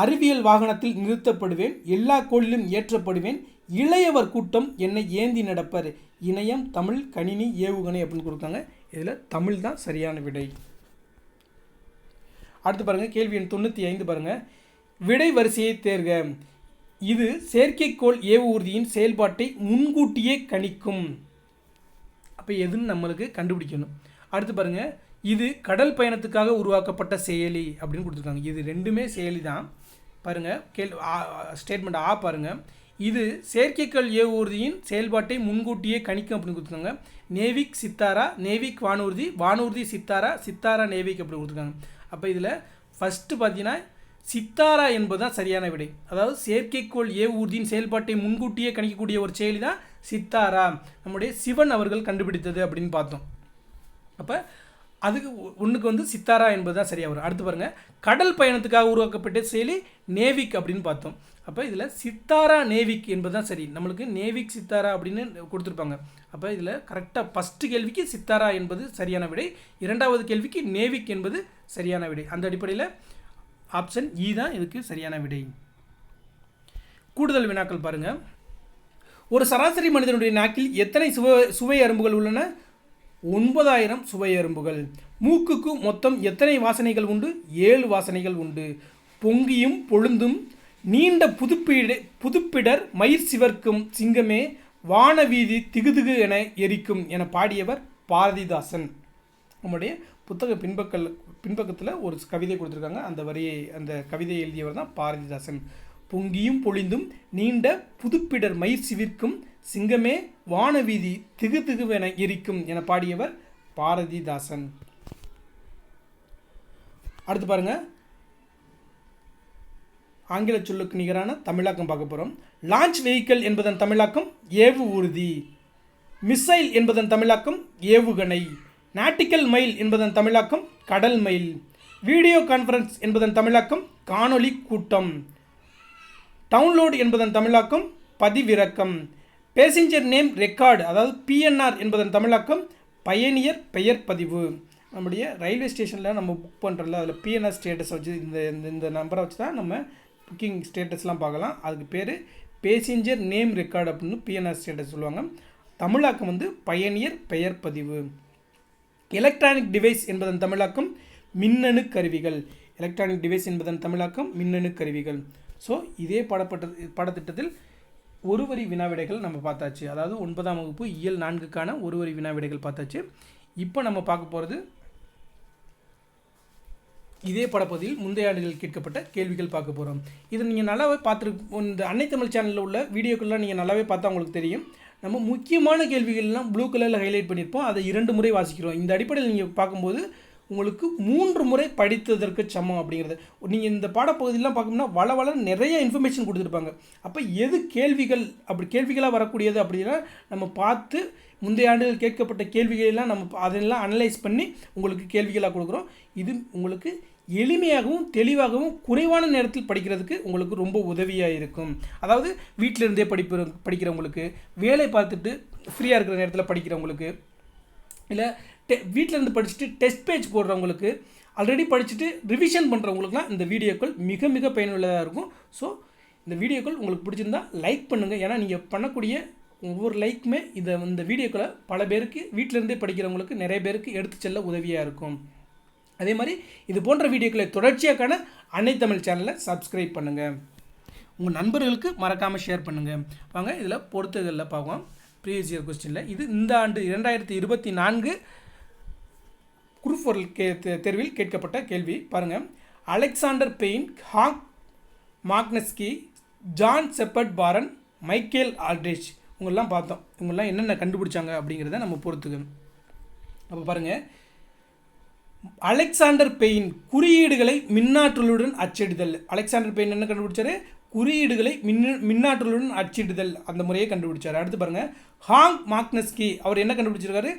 அறிவியல் வாகனத்தில் நிறுத்தப்படுவேன், எல்லா கோளிலும் ஏற்றப்படுவேன், இளையவர் கூட்டம் என்னை ஏந்தி நடப்பர், இணையம், தமிழ், கணினி, ஏவுகணை அப்படின்னு கொடுக்காங்க. இதில் தமிழ் தான் சரியான விடை. அடுத்து பாருங்கள், கேள்வி எண் 95 பாருங்கள். விடை வரிசையை தேர்க. இது செயற்கைக்கோள் ஏவுறுதியின் செயல்பாட்டை முன்கூட்டியே கணிக்கும். அப்போ எதுன்னு நம்மளுக்கு கண்டுபிடிக்கணும். அடுத்து பாருங்கள், இது கடல் பயணத்துக்காக உருவாக்கப்பட்ட செயலி அப்படின்னு கொடுத்துருக்காங்க. இது ரெண்டுமே செயலி தான். பாருங்கள், ஸ்டேட்மெண்ட் ஆ பாருங்கள். இது செயற்கைக்கோள் ஏவுறுதியின் செயல்பாட்டை முன்கூட்டியே கணிக்கும் அப்படின்னு கொடுத்துருக்காங்க. நேவிக் சித்தாரா, நேவிக் வானூர்தி, வானூர்தி சித்தாரா, சித்தாரா நேவிக் அப்படின்னு கொடுத்துருக்காங்க. அப்போ இதில் ஃபஸ்ட்டு பார்த்தீங்கன்னா சித்தாரா என்பது தான் சரியான விடை. அதாவது செயற்கைக்கோள் ஏவுறுதியின் செயல்பாட்டை முன்கூட்டியே கணிக்கக்கூடிய ஒரு செயலி தான் சித்தாரா. நம்முடைய சிவன் அவர்கள் கண்டுபிடித்தது அப்படின்னு பார்த்தோம். அப்போ அதுக்கு ஒன்றுக்கு வந்து சித்தாரா என்பது தான் சரியாக வரும். அடுத்து பாருங்கள், கடல் பயணத்துக்காக உருவாக்கப்பட்ட செயலி நேவிக் அப்படின்னு பார்த்தோம். அப்போ இதில் சித்தாரா நேவிக் என்பது தான் சரி. நம்மளுக்கு நேவிக் சித்தாரா அப்படின்னு கொடுத்துருப்பாங்க. அப்போ இதில் கரெக்டாக ஃபஸ்ட்டு கேள்விக்கு சித்தாரா என்பது சரியான விடை, 2வது கேள்விக்கு நேவிக் என்பது சரியான விடை. அந்த அடிப்படையில் ஆப்ஷன் இ தான் இதுக்கு சரியான விடை. கூடுதல் வினாக்கள் பாருங்கள். ஒரு சராசரி மனிதனுடைய நாக்கில் எத்தனை சுவை அரும்புகள் உள்ளன? 9000 சுவை அரும்புகள். மூக்குக்கு மொத்தம் எத்தனை வாசனைகள் உண்டு? 7 வாசனைகள் உண்டு. பொங்கியும் பொழுந்தும் நீண்ட புதுப்பிடர் மயிர் சிவர்க்கும் சிங்கமே வானவீதி திகுதிகு என எரிக்கும் என பாடியவர் பாரதிதாசன். நம்முடைய புத்தக பின்பக்கத்தில் ஒரு கவிதை கொடுத்துருக்காங்க. அந்த கவிதையை எழுதியவர் தான் பாரதிதாசன். பொங்கியும் பொழிந்தும் நீண்ட புதுப்பிடர் மயிர் சிவிர்க்கும் சிங்கமே வானவீதி திகுதிகுவென எரிக்கும் என பாடியவர் பாரதிதாசன். அடுத்து பாருங்க, ஆங்கில சொல்லுக்கு நிகரான தமிழாக்கம் பார்க்க போகிறோம். லான்ச் வெஹிக்கிள் என்பதன் தமிழாக்கம் ஏவு ஊர்தி. மிசைல் என்பதன் தமிழாக்கம் ஏவுகணை. நாட்டிக்கல் மைல் என்பதன் தமிழாக்கம் கடல் மைல். வீடியோ கான்ஃபரன்ஸ் என்பதன் தமிழாக்கம் காணொளி கூட்டம். டவுன்லோட் என்பதன் தமிழாக்கம் பதிவிறக்கம். பேசஞ்சர் நேம் ரெக்கார்டு, அதாவது பிஎன்ஆர் என்பதன் தமிழாக்கம் பயணியர் பெயர் பதிவு. நம்முடைய ரயில்வே ஸ்டேஷனில் நம்ம புக் பண்ணுறோம்ல, அதில் பிஎன்ஆர் ஸ்டேட்டஸ் வச்சு இந்த நம்பரை வச்சு தான் நம்ம புக்கிங் ஸ்டேட்டஸ்லாம் பார்க்கலாம். அதுக்கு பேர் பேசஞ்சர் நேம் ரெக்கார்டு அப்படின்னு பிஎன்ஆர் ஸ்டேட்டஸ் சொல்லுவாங்க. தமிழாக்கம் வந்து பயணியர் பெயர் பதிவு. எலக்ட்ரானிக் டிவைஸ் என்பதன் தமிழாக்கம் மின்னணு கருவிகள். எலக்ட்ரானிக் டிவைஸ் என்பதன் தமிழாக்கம் மின்னணு கருவிகள். ஸோ இதே பாடத்திட்டத்தில் ஒரு வரி வினாவிடைகள் நம்ம பார்த்தாச்சு. அதாவது 9ஆம் வகுப்பு இயல் 4க்கான ஒரு வரி வினாவிடைகள் பார்த்தாச்சு. இப்போ நம்ம பார்க்க போகிறது இதே படப்பகுதியில் முந்தைய ஆண்டுகளில் கேட்கப்பட்ட கேள்விகள் பார்க்க போகிறோம். இதை நீங்கள் நல்லாவே இந்த அன்னை தமிழ் சேனலில் உள்ள வீடியோக்கள்லாம் நீங்கள் நல்லாவே பார்த்தா உங்களுக்கு தெரியும். நம்ம முக்கியமான கேள்விகள்லாம் ப்ளூ கலரில் ஹைலைட் பண்ணியிருப்போம். அதை 2 முறை வாசிக்கிறோம். இந்த அடிப்படையில் நீங்கள் பார்க்கும்போது உங்களுக்கு 3 முறை படித்ததற்கு சமம் அப்படிங்கிறது. நீங்கள் இந்த பாடப்பகுதியெலாம் பார்க்கணும்னா வள நிறைய இன்ஃபர்மேஷன் கொடுத்துருப்பாங்க. அப்போ எது கேள்விகள் அப்படி கேள்விகளாக வரக்கூடியது அப்படின்னா நம்ம பார்த்து முந்தைய ஆண்டுகள் கேட்கப்பட்ட கேள்விகளெல்லாம் நம்ம அதெல்லாம் அனலைஸ் பண்ணி உங்களுக்கு கேள்விகளாக கொடுக்குறோம். இது உங்களுக்கு எளிமையாகவும் தெளிவாகவும் குறைவான நேரத்தில் படிக்கிறதுக்கு உங்களுக்கு ரொம்ப உதவியாக இருக்கும். அதாவது வீட்டில் இருந்தே படிக்கிறவங்களுக்கு, வேலை பார்த்துட்டு ஃப்ரீயாக இருக்கிற நேரத்தில் படிக்கிறவங்களுக்கு, இல்லை வீட்டில் இருந்து படிச்சுட்டு டெஸ்ட் பேஜ் போடுறவங்களுக்கு, ஆல்ரெடி படிச்சுட்டு ரிவிஷன் பண்ணுறவங்களுக்குலாம் இந்த வீடியோக்கள் மிக மிக பயனுள்ளதாக இருக்கும். ஸோ இந்த வீடியோக்கள் உங்களுக்கு பிடிச்சிருந்தா லைக் பண்ணுங்கள். ஏன்னா நீங்கள் பண்ணக்கூடிய ஒவ்வொரு லைக்குமே இந்த வீடியோக்களை பல பேருக்கு வீட்டிலேருந்தே படிக்கிறவங்களுக்கு நிறைய பேருக்கு எடுத்து செல்ல உதவியாக இருக்கும். அதே மாதிரி இது போன்ற வீடியோக்களை தொடர்ச்சியாக அன்னை தமிழ் சேனலை சப்ஸ்கிரைப் பண்ணுங்கள். உங்கள் நண்பர்களுக்கு மறக்காமல் ஷேர் பண்ணுங்கள். வாங்க இதில் பொறுத்துகளில் பார்க்கலாம். ப்ரீவியஸ் இயர் கொஸ்டினில் இது இந்த ஆண்டு 2024 குரூப் 4 தேர்வில் கேட்கப்பட்ட கேள்வி பாருங்கள். அலெக்சாண்டர் பெயின், ஹாங் மாக்னஸ்கி, ஜான் செப்பர்ட் பாரன், மைக்கேல் ஆல்ட்ரிச் இவங்கெல்லாம் பார்த்தோம். இவங்கெல்லாம் என்னென்ன கண்டுபிடிச்சாங்க அப்படிங்கிறத நம்ம பொறுத்துக்கணும். அப்போ பாருங்கள், அலெக்சாண்டர் பெயின் குறியீடுகளை மின்னாற்றலுடன் அச்சிடுதல். அலெக்சாண்டர் பெயின் என்ன கண்டுபிடிச்சாரு? குறியீடுகளை மின்னாற்றலுடன் அச்சிடுதல் அந்த முறையை கண்டுபிடிச்சார். அடுத்து பாருங்கள், ஹாங் மாக்னஸ்கி அவர் என்ன கண்டுபிடிச்சிருக்காரு?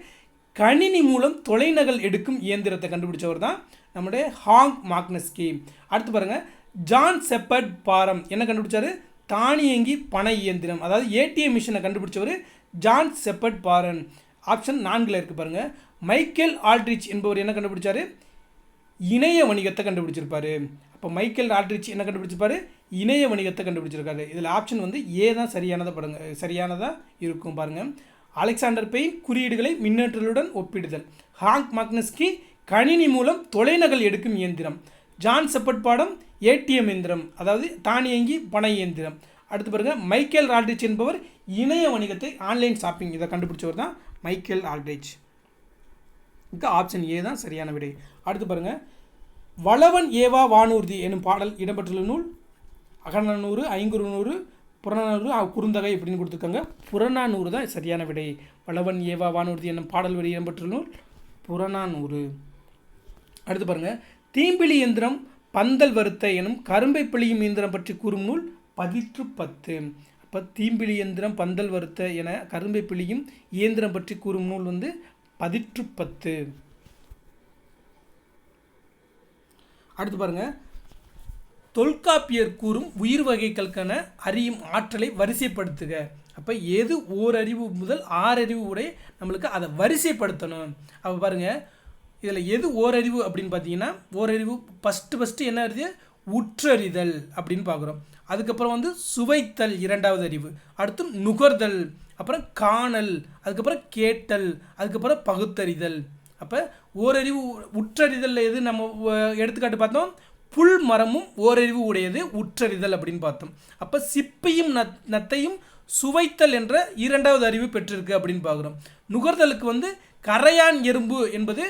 கணினி மூலம் தொலைநகல் எடுக்கும் இயந்திரத்தை கண்டுபிடிச்சவர் தான் நம்முடைய ஹாங் மாக்னஸ்கி. அடுத்து பாருங்கள், ஜான் செப்பர்ட் பாரம் என்ன கண்டுபிடிச்சாரு? தானியங்கி பண இயந்திரம், அதாவது ஏடிஎம் மிஷினை கண்டுபிடிச்சவர் ஜான் செப்பர்ட் பாரன். ஆப்ஷன் 4 இருக்குது பாருங்கள். மைக்கேல் ஆல்ட்ரிச் என்பவர் என்ன கண்டுபிடிச்சார்? இணைய வணிகத்தை கண்டுபிடிச்சிருப்பார். அப்போ மைக்கேல் ஆல்ட்ரிச் என்ன கண்டுபிடிச்சிருப்பார்? இணைய வணிகத்தை கண்டுபிடிச்சிருக்காரு. இதில் ஆப்ஷன் வந்து ஏ தான் சரியானதாக இருக்கும் பாருங்கள். அலெக்சாண்டர் பெயின் குறியீடுகளை மின்னேற்றலுடன் ஒப்பிடுதல். ஹாங் மாக்னஸ்கி கணினி மூலம் தொலைநகல் எடுக்கும் இயந்திரம். ஜான் செப்பர்ட் பாடம் ஏடிஎம் இயந்திரம், அதாவது தானியங்கி பண இயந்திரம். அடுத்து பாருங்கள், மைக்கேல் ஆல்ட்ரிச் என்பவர் இணைய வணிகத்தை ஆன்லைன் ஷாப்பிங் இதை கண்டுபிடிச்சவர் தான் மைக்கேல் ஆல்ட்ரிச். இதுக்கு ஆப்ஷன் ஏ தான் சரியான விடை. அடுத்து பாருங்கள், வளவன் ஏவா வானூர்தி எனும் பாடல் இடம்பெற்றுள்ள நூல் அகநானூறு, ஐங்குறுநூறு, புறநானூறு, குறுந்தகை இப்படின்னு கொடுத்துருக்காங்க. புறநானூறு தான் சரியான விடை. வளவன் ஏவா வானூர்தி என்னும் பாடல் வரி இடம்பெற்றுள்ள நூல் புறநானூறு. அடுத்து பாருங்கள், தீம்பிழி இயந்திரம் பந்தல் வருத்த எனும் கரும்பை பிழியும் இயந்திரம் பற்றி கூறும் நூல் 10. அப்போ தீம்பிழி இயந்திரம் பந்தல் வருத்த என கரும்பை பிழியும் இயந்திரம் பற்றி கூறும் நூல் வந்து 10. அடுத்து பாருங்கள், தொல்காப்பியர் கூறும் உயிர் வகைகளுக்கான அறியும் ஆற்றலை வரிசைப்படுத்துக. அப்போ எது ஓரறிவு முதல் 6 அறிவு உடைய நம்மளுக்கு அதை வரிசைப்படுத்தணும். அப்போ பாருங்கள், இதில் எது ஓரறிவு அப்படின்னு பார்த்தீங்கன்னா, ஓரறிவு ஃபஸ்ட்டு என்ன அறிவு? உற்றறிதல் அப்படின்னு பார்க்குறோம். அதுக்கப்புறம் வந்து சுவைத்தல் 2வது அறிவு, அடுத்து நுகர்தல், அப்புறம் காணல், அதுக்கப்புறம் கேட்டல், அதுக்கப்புறம் பகுத்தறிதல். அப்போ ஓரறிவு உற்றறிதல் எது நம்ம எடுத்துக்காட்டு பார்த்தோம்? புல் மரமும் ஓரறிவு உடையது உற்றறிதல் அப்படின்னு பார்த்தோம். அப்போ சிப்பியும் நத்தையும் சுவைத்தல் என்ற 2வது அறிவு பெற்றிருக்கு அப்படின்னு பார்க்குறோம். நுகர்தலுக்கு வந்து கரையான் எறும்பு என்பது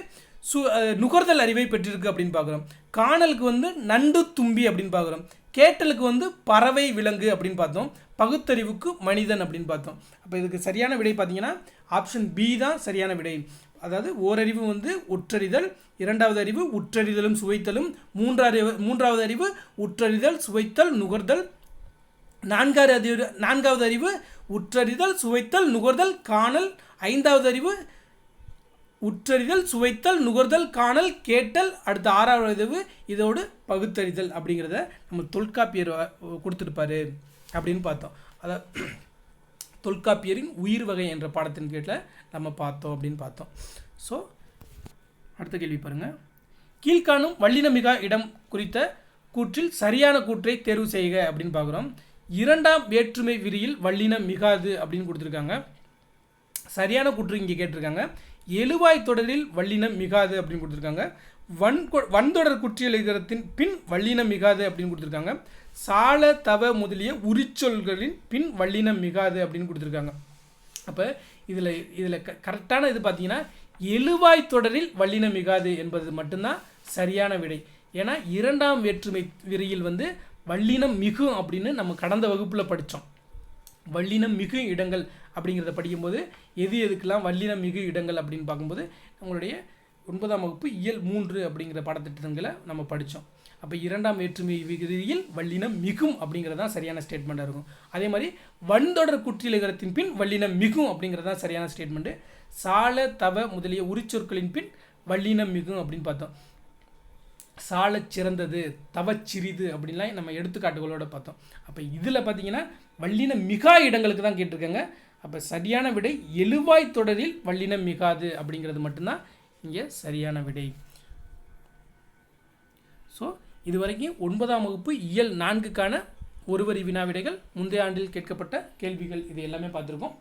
நுகர்தல் அறிவை பெற்றிருக்கு அப்படின்னு பார்க்குறோம். காணலுக்கு வந்து நண்டு தும்பி அப்படின்னு பார்க்குறோம். கேட்டலுக்கு வந்து பறவை விலங்கு அப்படின்னு பார்த்தோம். பகுத்தறிவுக்கு மனிதன் அப்படின்னு பார்த்தோம். அப்போ இதுக்கு சரியான விடை பார்த்தீங்கன்னா ஆப்ஷன் பி தான் சரியான விடை. அதாவது ஓரறிவு வந்து உற்றறிதல், 2வது அறிவு உற்றறிதலும் சுவைத்தலும், 3வது அறிவு உற்றறிதல் சுவைத்தல் நுகர்தல், 4வது அறிவு உற்றறிதல் சுவைத்தல் நுகர்தல் காணல், 5வது அறிவு உற்றறிதல் சுவைத்தல் நுகர்தல் காணல் கேட்டல், அடுத்த 6வது அறிவு இதோடு பகுத்தறிதல் அப்படிங்கிறத நம்ம தொல்காப்பியர் கொடுத்துருப்பாரு அப்படின்னு பார்த்தோம். அதாவது தொல்காப்பியரின் உயிர் வகை என்ற பாடத்தின் கீழில் நம்ம பார்த்தோம் அப்படின்னு பார்த்தோம். ஸோ அடுத்த கேள்வி பாருங்கள், கீழ்காணும் வல்லினமிகா இடம் குறித்த கூற்றில் சரியான கூற்றை தேர்வு செய்க அப்படின்னு பார்க்குறோம். 2ஆம் வேற்றுமை விரியில் வல்லினம் மிகாது அப்படின்னு கொடுத்துருக்காங்க. சரியான கூற்று இங்கே கேட்டிருக்காங்க. எழுவாய் தொடரில் வல்லினம் மிகாது அப்படின்னு கொடுத்துருக்காங்க. வன்தொடர் குற்றியலிகரத்தின் பின் வல்லினம் மிகாது அப்படின்னு கொடுத்துருக்காங்க. சால தவ முதலிய உரிச்சொல்களின் பின் வல்லினம் மிகாது அப்படின்னு கொடுத்துருக்காங்க. அப்போ இதில் கரெக்டான இது பார்த்தீங்கன்னா எழுவாய் தொடரில் வல்லினம் மிகாது என்பது மட்டும்தான் சரியான விடை. ஏன்னா 2ஆம் வேற்றுமை விரியில் வந்து வல்லினம் மிகும் அப்படின்னு நம்ம கடந்த வகுப்பில் படித்தோம். வல்லினம் மிகு இடங்கள் அப்படிங்கிறத படிக்கும்போது எதுக்கெல்லாம் வல்லினம் மிகு இடங்கள் அப்படின்னு பார்க்கும்போது நம்மளுடைய 9ஆம் வகுப்பு இயல் 3 அப்படிங்கிற பாடத்திட்டங்களை நம்ம படித்தோம். அப்போ 2ஆம் வேற்றுமை விகுதியில் வல்லினம் மிகும் அப்படிங்கிறது தான் சரியான ஸ்டேட்மெண்ட்டாக இருக்கும். அதே மாதிரி வன்தொடர் குற்றியலுகரத்தின் பின் வல்லினம் மிகும் அப்படிங்கிறது தான் சரியான ஸ்டேட்மெண்ட்டு. சால தவ முதலிய உரிச்சொற்களின் பின் வல்லினம் மிகும் அப்படின்னு பார்த்தோம். சால சிறந்தது, தவச்சிறிது அப்படின்லாம் நம்ம எடுத்துக்காட்டுகளோட பார்த்தோம். அப்போ இதில் பார்த்தீங்கன்னா வல்லினம் மிகா இடங்களுக்கு தான் கேட்டிருக்காங்க. அப்போ சரியான விடை எழுவாய் தொடரில் வல்லினம் மிகாது அப்படிங்கிறது மட்டும்தான் இங்கே சரியான விடை. ஸோ இது வரைக்கும் 9ஆம் வகுப்பு இயல் 4க்கான ஒருவரி வினாவிடைகள், முந்தைய ஆண்டில் கேட்கப்பட்ட கேள்விகள், இது எல்லாமே பார்த்துருக்கோம்.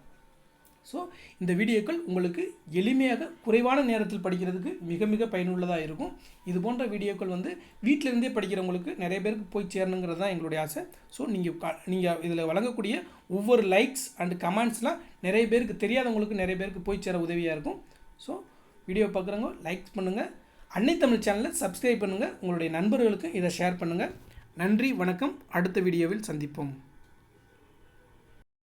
ஸோ இந்த வீடியோக்கள் உங்களுக்கு எளிமையாக குறைவான நேரத்தில் படிக்கிறதுக்கு மிக மிக பயனுள்ளதாக இருக்கும். இது போன்ற வீடியோக்கள் வந்து வீட்டிலிருந்தே படிக்கிறவங்களுக்கு நிறைய பேருக்கு போய் சேரணுங்கிறது தான் எங்களுடைய ஆசை. ஸோ நீங்கள் இதில் வழங்கக்கூடிய ஒவ்வொரு லைக்ஸ் அண்ட் கமெண்ட்ஸ்லாம் நிறைய பேருக்கு தெரியாதவங்களுக்கு நிறைய பேருக்கு போய் சேர உதவியாக இருக்கும். ஸோ வீடியோ பார்க்குறவங்க லைக் பண்ணுங்கள், அன்னை தமிழ் சேனலை சப்ஸ்கிரைப் பண்ணுங்கள், உங்களுடைய நண்பர்களுக்கு இதை ஷேர் பண்ணுங்கள். நன்றி, வணக்கம். அடுத்த வீடியோவில் சந்திப்போம்.